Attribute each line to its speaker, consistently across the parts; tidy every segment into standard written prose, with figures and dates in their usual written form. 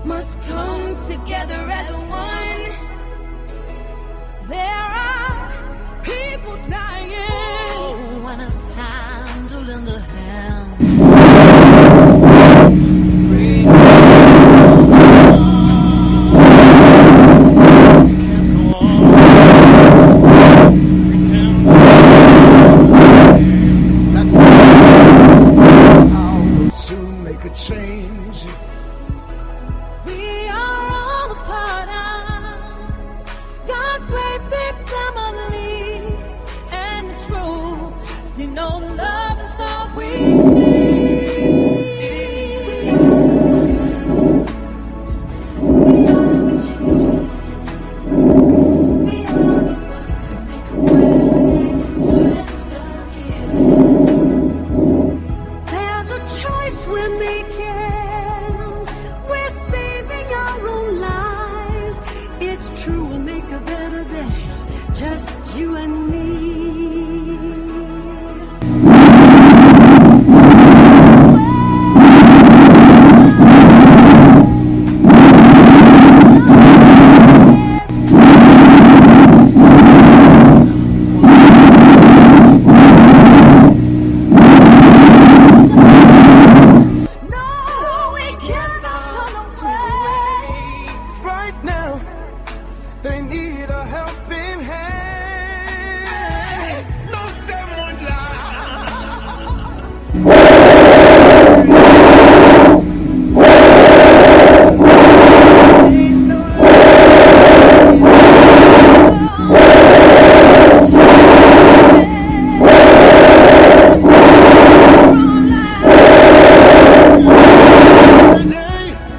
Speaker 1: must come together as one. There are people dying.
Speaker 2: Oh, when it's time to lend a hand.
Speaker 3: Change.
Speaker 1: We are all a part of God's great big family, and it's true, you know, love is all we need. We are the children. We are the ones who make a better day. So let's start giving. There's a choice we're making. We're saving our own lives. It's true, we'll make a better day. Just you and me.
Speaker 3: They need a helping hand. No someone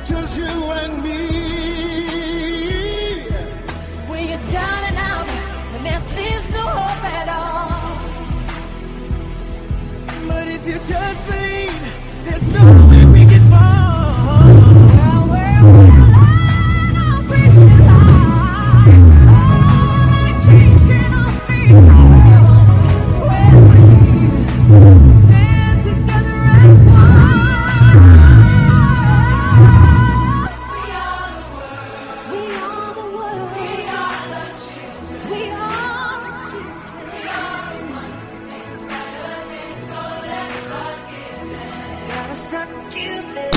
Speaker 3: just you and me.
Speaker 1: When you're down and out, and there seems no hope at all.
Speaker 3: But if you just believe, there's no way we can fall.
Speaker 1: Now where will I bring you life? Oh, change cannot be when we stand together as one. We are the world. We are the world. We are the children. We are the children. We are the ones who make a better day. So let's start giving.
Speaker 3: Gotta start giving.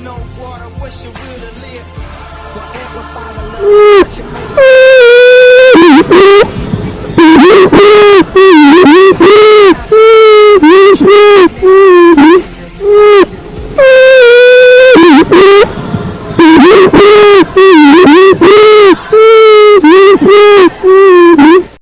Speaker 3: No water, wish you would have lived forever by the love that you made.